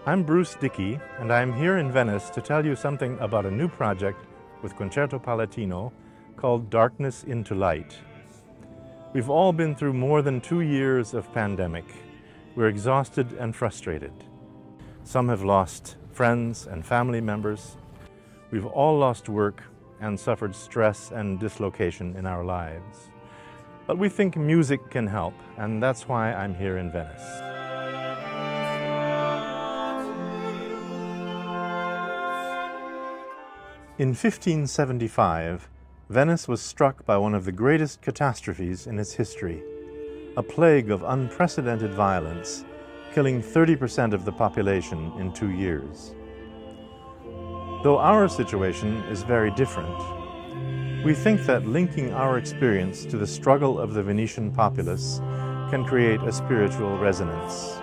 I'm Bruce Dickey, and I'm here in Venice to tell you something about a new project with Concerto Palatino called Darkness into Light. We've all been through more than 2 years of pandemic. We're exhausted and frustrated. Some have lost friends and family members. We've all lost work and suffered stress and dislocation in our lives. But we think music can help, and that's why I'm here in Venice. In 1575, Venice was struck by one of the greatest catastrophes in its history, a plague of unprecedented violence, killing 30% of the population in 2 years. Though our situation is very different, we think that linking our experience to the struggle of the Venetian populace can create a spiritual resonance.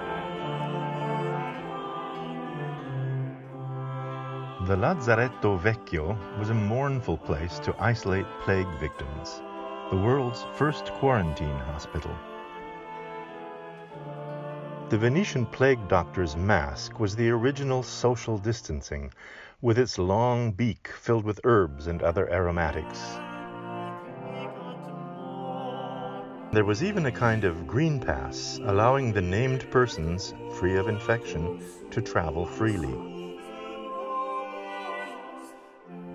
The Lazzaretto Vecchio was a mournful place to isolate plague victims, the world's first quarantine hospital. The Venetian plague doctor's mask was the original social distancing, with its long beak filled with herbs and other aromatics. There was even a kind of green pass, allowing the named persons, free of infection, to travel freely.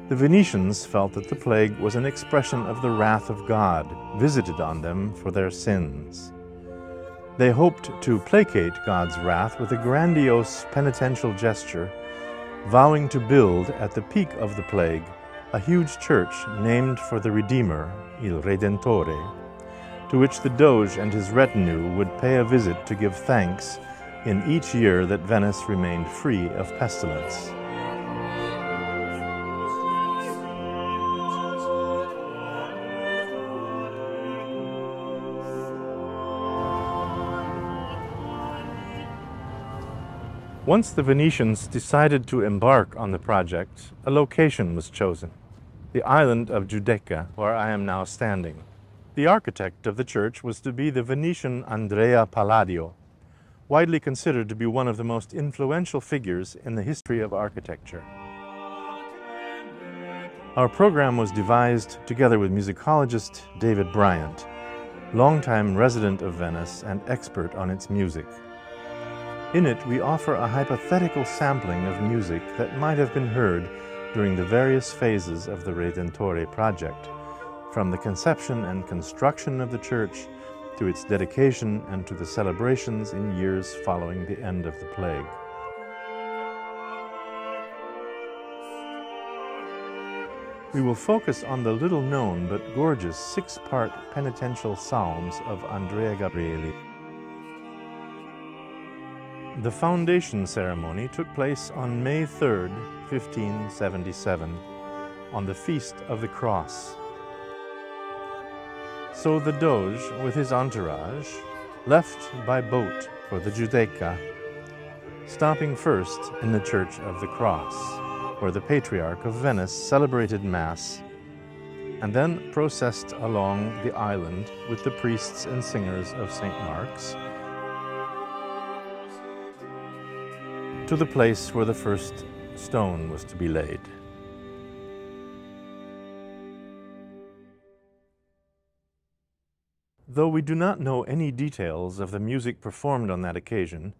The Venetians felt that the plague was an expression of the wrath of God visited on them for their sins. They hoped to placate God's wrath with a grandiose penitential gesture, vowing to build, at the peak of the plague, a huge church named for the Redeemer, Il Redentore, to which the Doge and his retinue would pay a visit to give thanks in each year that Venice remained free of pestilence. Once the Venetians decided to embark on the project, a location was chosen, the island of Giudecca, where I am now standing. The architect of the church was to be the Venetian Andrea Palladio, widely considered to be one of the most influential figures in the history of architecture. Our program was devised together with musicologist David Bryant, longtime resident of Venice and expert on its music. In it, we offer a hypothetical sampling of music that might have been heard during the various phases of the Redentore project, from the conception and construction of the church to its dedication and to the celebrations in years following the end of the plague. We will focus on the little-known but gorgeous 6-part penitential psalms of Andrea Gabrieli. The foundation ceremony took place on May 3, 1577, on the Feast of the Cross. So the Doge, with his entourage, left by boat for the Giudecca, stopping first in the Church of the Cross, where the Patriarch of Venice celebrated Mass, and then processed along the island with the priests and singers of St. Mark's, to the place where the first stone was to be laid. Though we do not know any details of the music performed on that occasion,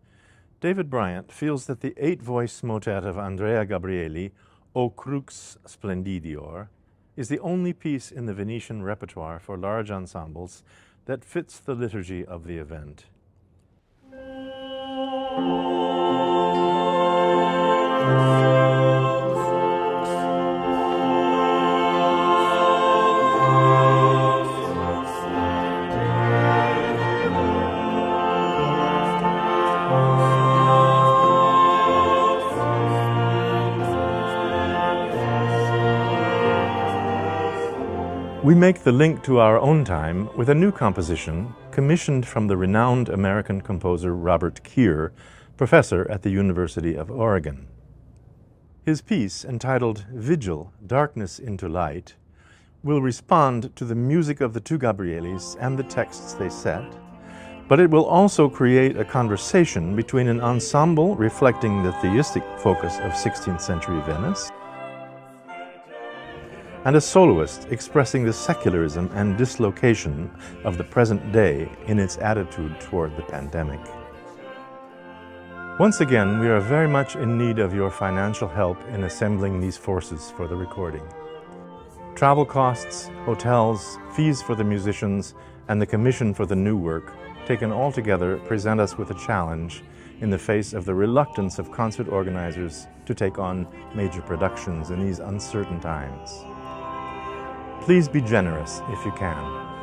David Bryant feels that the 8-voice motet of Andrea Gabrieli, O Crux Splendidior, is the only piece in the Venetian repertoire for large ensembles that fits the liturgy of the event. We make the link to our own time with a new composition commissioned from the renowned American composer Robert Keir, professor at the University of Oregon. His piece, entitled Vigil, Darkness into Light, will respond to the music of the two Gabrielis and the texts they set, But it will also create a conversation between an ensemble reflecting the theistic focus of 16th century Venice and a soloist expressing the secularism and dislocation of the present day in its attitude toward the pandemic. Once again, we are very much in need of your financial help in assembling these forces for the recording. Travel costs, hotels, fees for the musicians, and the commission for the new work, taken all together, present us with a challenge in the face of the reluctance of concert organizers to take on major productions in these uncertain times. Please be generous if you can.